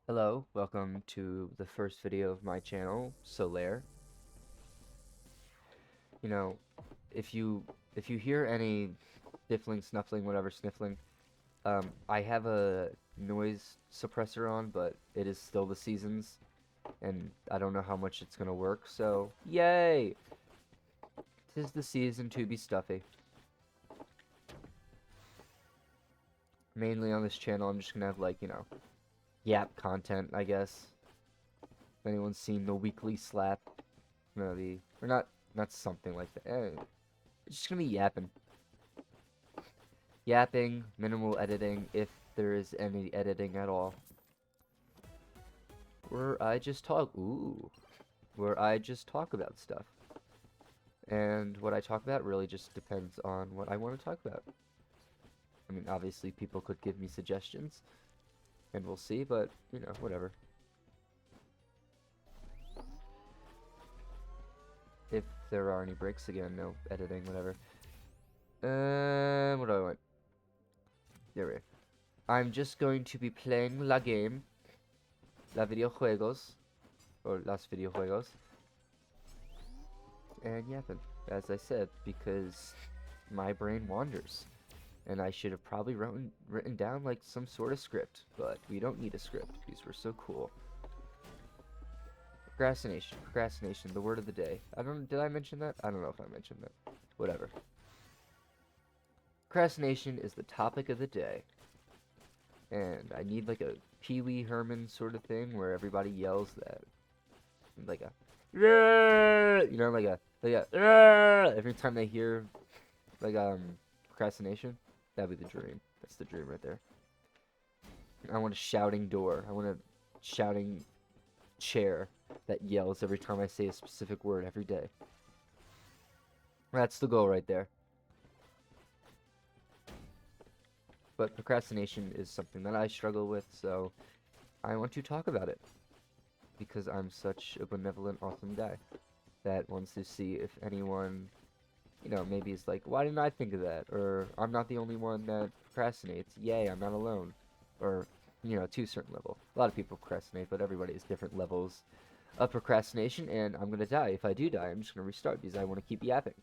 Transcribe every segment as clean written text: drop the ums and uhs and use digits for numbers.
Hello, welcome to the first video of my channel, Solaire. You know, if you if you hear any sniffling, snuffling, whatever sniffling, I have a noise suppressor on, but it is still the seasons, and I don't know how much it's gonna work, so yay! 'Tis the season to be stuffy. Mainly on this channel, I'm just gonna have yap content, I guess. If anyone's seen the weekly slap, maybe, or not something like that. It's just gonna be yapping. Yapping, minimal editing, if there is any editing at all. Where I just talk, where I just talk about stuff. And what I talk about really just depends on what I want to talk about. I mean, obviously people could give me suggestions, and we'll see, but, whatever. If there are any breaks, again, no editing, whatever. What do I want? There we go. I'm just going to be playing la game, la videojuegos, or las videojuegos, and yapping, as I said, because my brain wanders. And I should have probably written down like some sort of script, but we don't need a script because we're so cool. Procrastination, the word of the day. Did I mention that? I don't know if I mentioned that. Whatever. Procrastination is the topic of the day. And I need like a Pee Wee Herman sort of thing where everybody yells that. Like a, every time they hear, procrastination. That'd be the dream. That's the dream right there. I want a shouting door. I want a shouting chair that yells every time I say a specific word every day. That's the goal right there. But procrastination is something that I struggle with, so I want to talk about it. Because I'm such a benevolent, awesome guy that wants to see if anyone, maybe is like, why didn't I think of that? Or I'm not the only one that procrastinates. Yay, I'm not alone. Or, to a certain level. A lot of people procrastinate, but everybody has different levels of procrastination, and I'm gonna die. If I do die, I'm just gonna restart because I want to keep yapping.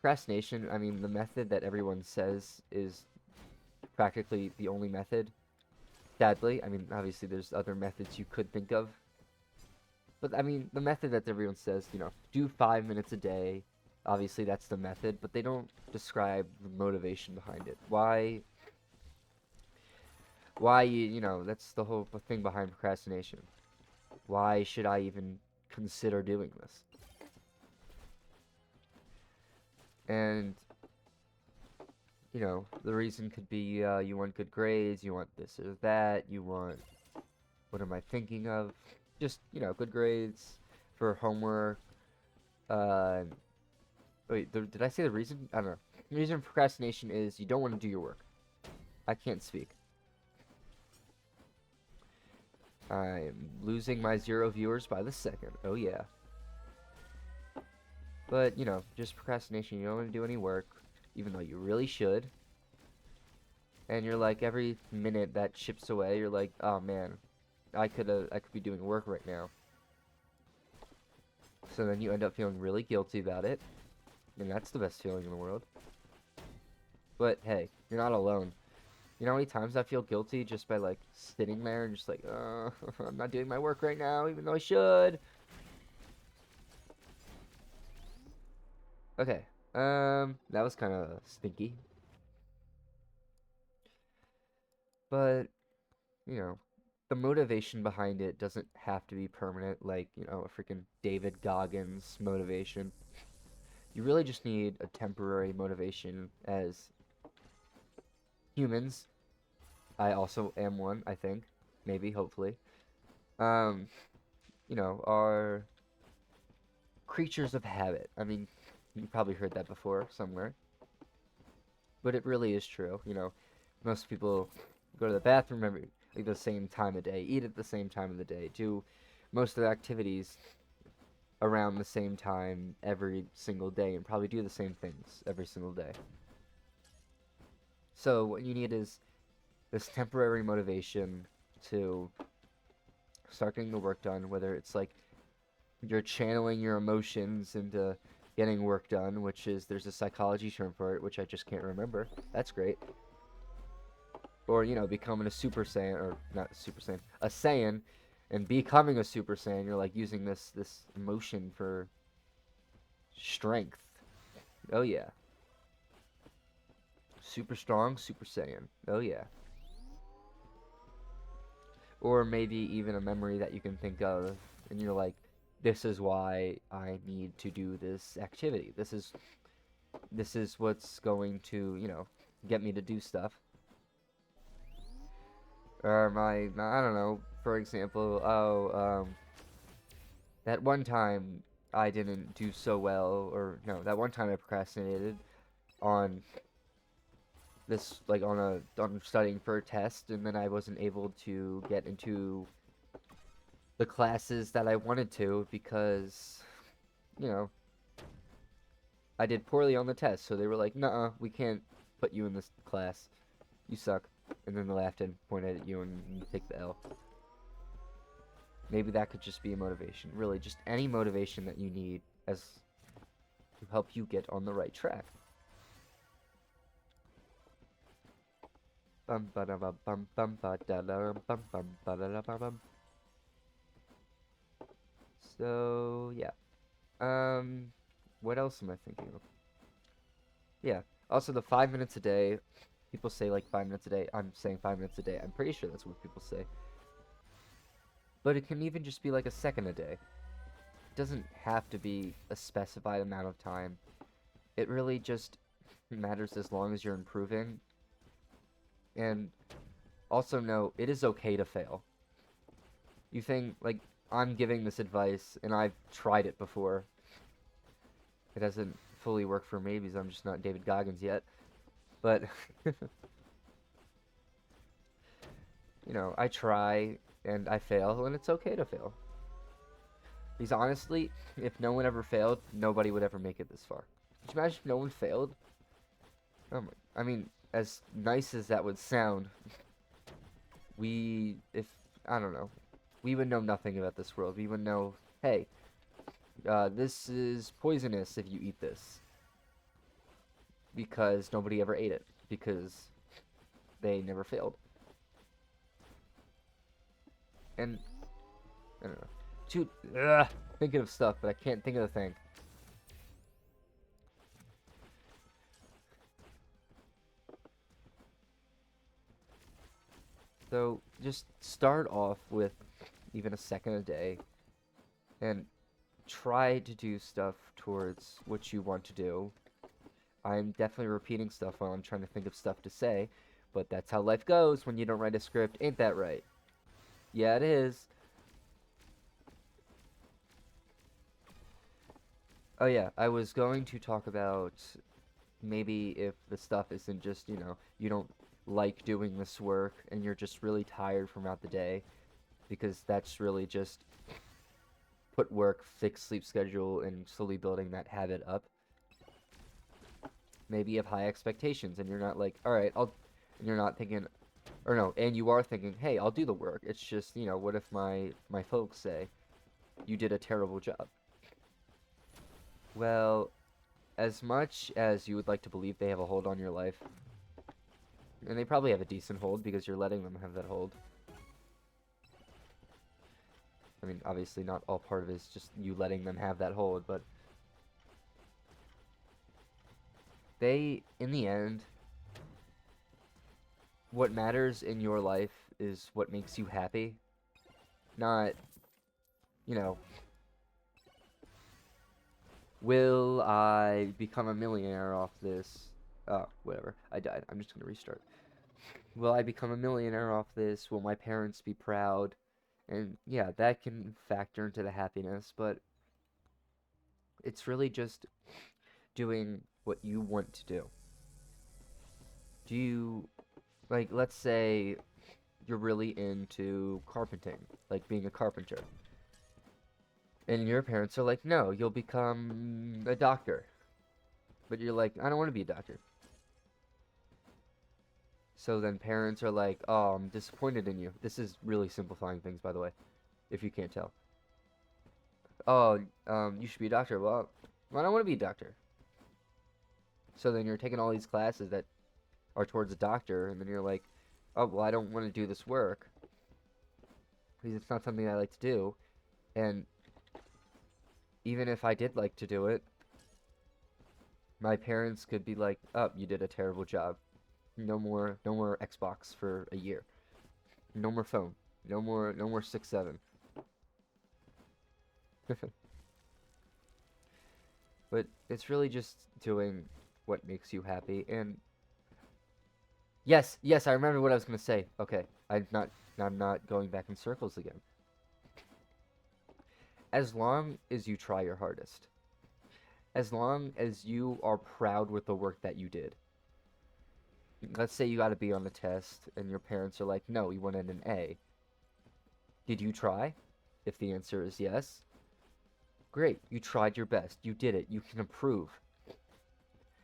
Procrastination, I mean, the method that everyone says is practically the only method. Sadly, I mean, obviously there's other methods you could think of. But, I mean, the method that everyone says, do 5 minutes a day. Obviously, that's the method, but they don't describe the motivation behind it. Why that's the whole thing behind procrastination. Why should I even consider doing this? And, the reason could be you want good grades, you want this or that, you want, what am I thinking of? Just, good grades for homework. Wait, did I say the reason? I don't know. The reason for procrastination is you don't want to do your work. I can't speak. I'm losing my 0 viewers by the second. Oh yeah. But, just procrastination. You don't want to do any work, even though you really should. And you're like, every minute that chips away, you're like, oh man, I could be doing work right now. So then you end up feeling really guilty about it. And that's the best feeling in the world. But hey, you're not alone. You know how many times I feel guilty just by like sitting there and just like, I'm not doing my work right now, even though I should. Okay, that was kind of stinky. But, the motivation behind it doesn't have to be permanent, like, a freaking David Goggins motivation. You really just need a temporary motivation as humans. I also am one, I think. Maybe, hopefully. Um, are creatures of habit. I mean, you probably heard that before somewhere. But it really is true, Most people go to the bathroom every like the same time of day, eat at the same time of the day, do most of the activities around the same time every single day, and probably do the same things every single day. So what you need is this temporary motivation to start getting the work done, whether it's like you're channeling your emotions into getting work done, which is, there's a psychology term for it, which I just can't remember. That's great. Or, you know, becoming a Super Saiyan, or not Super Saiyan, a Saiyan, and becoming a Super Saiyan, you're like using this emotion for strength. Oh yeah. Super strong, Super Saiyan. Oh yeah. Or maybe even a memory that you can think of, and you're like, this is why I need to do this activity. This is what's going to, you know, get me to do stuff. Or I don't know, for example, that one time I didn't do so well, or no, that one time I procrastinated on this, like on studying for a test, and then I wasn't able to get into the classes that I wanted to because, you know, I did poorly on the test, so they were like, "Nuh-uh, we can't put you in this class. You suck." And then they laughed and pointed at you, and you take the L. Maybe that could just be a motivation. Really, just any motivation that you need as to help you get on the right track. Bum ba da ba bum bum ba da da bum bum ba da da ba bum. So yeah. What else am I thinking of? Yeah. Also, the 5 minutes a day. People say like 5 minutes a day. I'm saying 5 minutes a day. I'm pretty sure that's what people say. But it can even just be like a second a day. It doesn't have to be a specified amount of time. It really just matters as long as you're improving. And also know it is okay to fail. You think, like, I'm giving this advice and I've tried it before. It hasn't fully worked for me because I'm just not David Goggins yet. But, you know, I try and I fail, and it's okay to fail. Because honestly, if no one ever failed, nobody would ever make it this far. Could you imagine if no one failed? Oh my, I mean, as nice as that would sound, if, I don't know, we would know nothing about this world. We would know, hey, this is poisonous if you eat this. Because nobody ever ate it. Because they never failed. And, I don't know. Dude, thinking of stuff, but I can't think of the thing. So, just start off with even a second a day, and try to do stuff towards what you want to do. I'm definitely repeating stuff while I'm trying to think of stuff to say, but that's how life goes when you don't write a script, ain't that right? Yeah, it is. Oh yeah, I was going to talk about maybe if the stuff isn't just, you know, you don't like doing this work and you're just really tired throughout the day, because that's really just put work, fix sleep schedule, and slowly building that habit up. Maybe you have high expectations and you're not like, all right, and you're not thinking, or no, and you are thinking, hey, I'll do the work. It's just, you know, what if my folks say you did a terrible job? Well, as much as you would like to believe they have a hold on your life, and they probably have a decent hold because you're letting them have that hold. I mean, obviously not all part of it is just you letting them have that hold, but they, in the end, what matters in your life is what makes you happy, not, you know, will I become a millionaire off this? Oh, whatever. I died. I'm just gonna restart. Will I become a millionaire off this? Will my parents be proud? And yeah, that can factor into the happiness, but it's really just doing what you want to do. Do you, like, let's say you're really into carpenting, like being a carpenter. And your parents are like, no, you'll become a doctor. But you're like, I don't want to be a doctor. So then parents are like, oh, I'm disappointed in you. This is really simplifying things, by the way, if you can't tell. Oh, you should be a doctor. Well, I don't want to be a doctor. So then you're taking all these classes that are towards a doctor, and then you're like, oh, well, I don't want to do this work because it's not something I like to do. And even if I did like to do it, my parents could be like, oh, you did a terrible job. No more Xbox for a year. No more phone. No more 6-7. But it's really just doing what makes you happy. And yes, I remember what I was gonna say. Okay, I'm not going back in circles again. As long as you try your hardest, as long as you are proud with the work that you did. Let's say you got to be on a test, and your parents are like, "No, you wanted an A." Did you try? If the answer is yes, great. You tried your best. You did it. You can improve.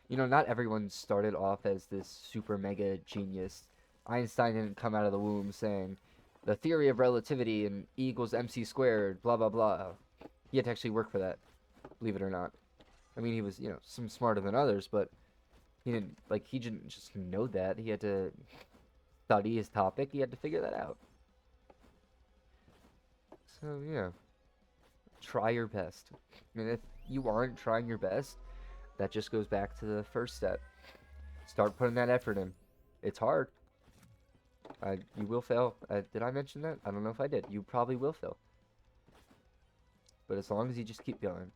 You know, not everyone started off as this super mega genius. Einstein didn't come out of the womb saying, the theory of relativity and E equals mc squared, blah, blah, blah. He had to actually work for that, believe it or not. I mean, he was, some smarter than others, but he didn't just know that. He had to study his topic. He had to figure that out. So, yeah. Try your best. And if you aren't trying your best, that just goes back to the first step. Start putting that effort in. It's hard. You will fail. Did I mention that? I don't know if I did. You probably will fail. But as long as you just keep going,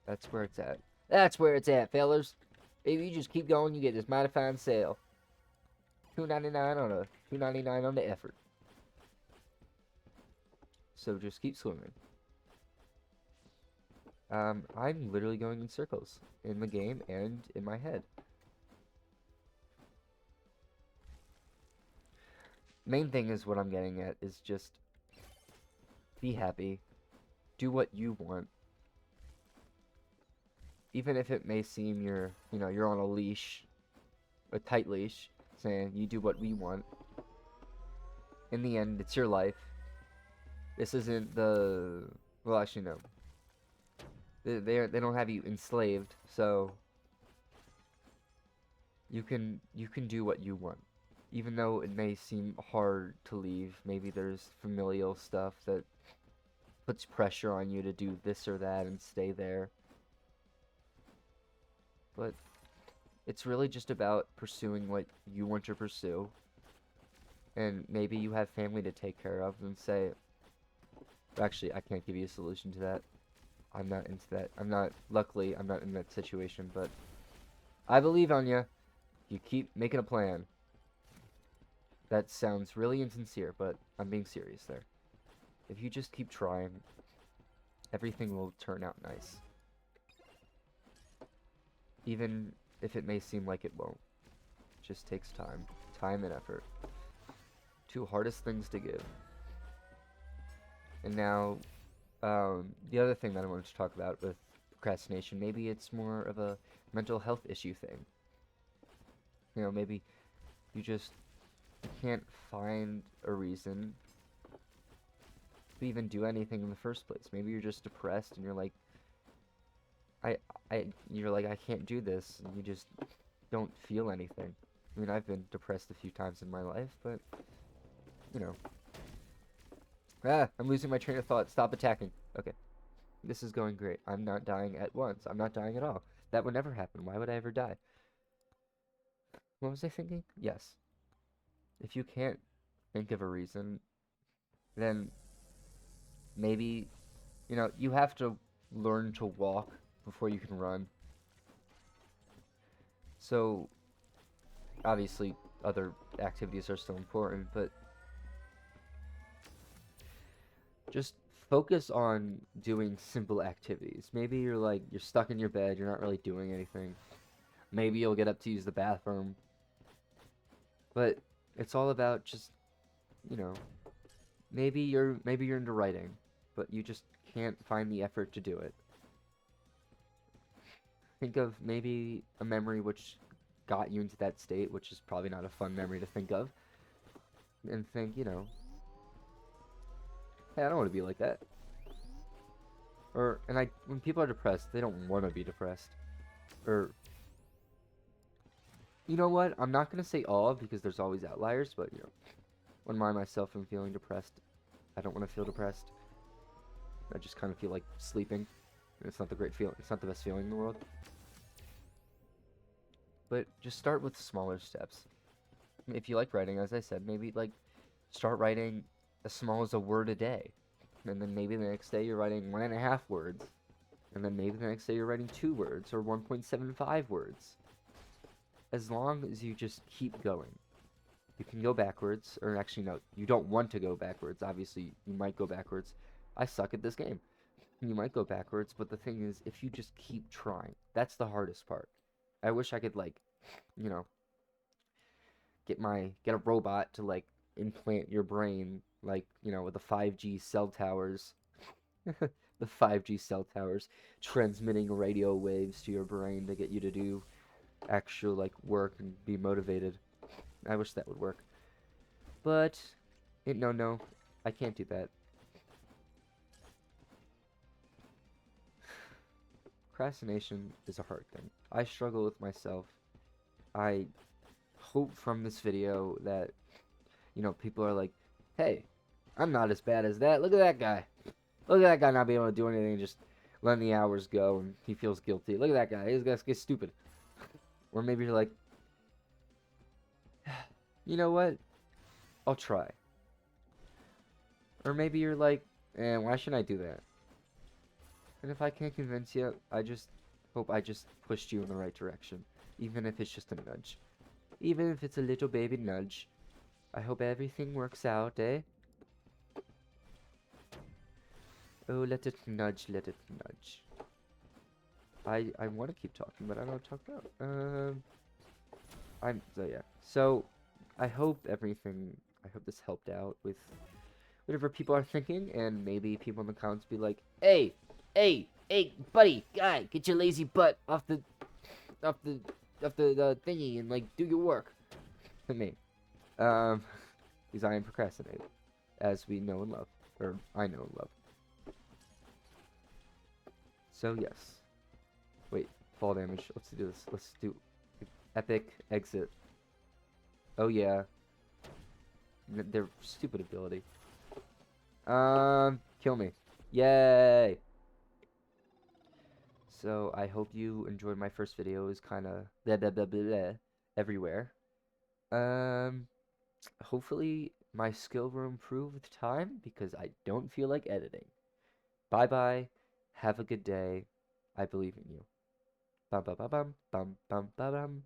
that's where it's at. That's where it's at, fellas. If you just keep going, you get this mighty fine sale. $2.99 on the effort. So just keep swimming. I'm literally going in circles in the game and in my head. Main thing is what I'm getting at is just be happy. Do what you want. Even if it may seem you're on a leash, a tight leash, saying you do what we want. In the end, it's your life. This isn't well, actually no. They don't have you enslaved, so you can do what you want. Even though it may seem hard to leave, maybe there's familial stuff that puts pressure on you to do this or that and stay there. But it's really just about pursuing what you want to pursue. And maybe you have family to take care of and say, actually, I can't give you a solution to that. I'm not into that. Luckily, I'm not in that situation, but I believe on you. You keep making a plan. That sounds really insincere, but I'm being serious there. If you just keep trying, everything will turn out nice. Even if it may seem like it won't. It just takes time. Time and effort. Two hardest things to give. And now, the other thing that I wanted to talk about with procrastination, maybe it's more of a mental health issue thing. Maybe you just can't find a reason to even do anything in the first place. Maybe you're just depressed and you're like, I can't do this, and you just don't feel anything. I mean, I've been depressed a few times in my life, but, I'm losing my train of thought. Stop attacking. Okay. This is going great. I'm not dying at once. I'm not dying at all. That would never happen. Why would I ever die? What was I thinking? Yes. If you can't think of a reason, then maybe, you have to learn to walk before you can run. So, obviously, other activities are still important, but just focus on doing simple activities. Maybe you're stuck in your bed, you're not really doing anything. Maybe you'll get up to use the bathroom. But it's all about just, maybe you're into writing, but you just can't find the effort to do it. Think of maybe a memory which got you into that state, which is probably not a fun memory to think of, and think, you know, hey, I don't want to be like that. Or, when people are depressed, they don't want to be depressed. Or, you know what? I'm not going to say all because there's always outliers, but, you know, when I myself am feeling depressed, I don't want to feel depressed. I just kind of feel like sleeping. It's not the great feeling. It's not the best feeling in the world. But just start with smaller steps. If you like writing, as I said, maybe like start writing as small as a word a day. And then maybe the next day you're writing 1.5 words. And then maybe the next day you're writing 2 words or 1.75 words. As long as you just keep going. You can go backwards, or actually no, you don't want to go backwards. Obviously, you might go backwards. I suck at this game. You might go backwards, but the thing is, if you just keep trying, that's the hardest part. I wish I could, like, you know, get a robot to, like, implant your brain, like, you know, with the 5G cell towers. The 5G cell towers transmitting radio waves to your brain to get you to do actual, like, work and be motivated. I wish that would work. But, no, I can't do that. Procrastination is a hard thing. I struggle with myself. I hope from this video that, you know, people are like, hey, I'm not as bad as that. Look at that guy. Look at that guy not being able to do anything, just letting the hours go, and he feels guilty. Look at that guy. This guy's stupid. Or maybe you're like, you know what? I'll try. Or maybe you're like, why should I do that? And if I can't convince you, I just hope I just pushed you in the right direction. Even if it's just a nudge. Even if it's a little baby nudge. I hope everything works out, eh? Oh, let it nudge, let it nudge. I want to keep talking, but I don't know what to talk about. So yeah. So, I hope this helped out with whatever people are thinking, and maybe people in the comments be like, hey, buddy, guy, get your lazy butt off the thingy and, like, do your work. To me. Because I am procrastinating, as we know and love, or I know and love. So yes. Wait, fall damage. Let's do this. Let's do epic exit. Oh yeah. Their stupid ability. Kill me. Yay! So, I hope you enjoyed my first video. It was kinda blah blah blah blah blah everywhere. Hopefully my skill will improve with time, because I don't feel like editing. Bye bye. Have a good day. I believe in you. Bum bum bum bum bum bum bum.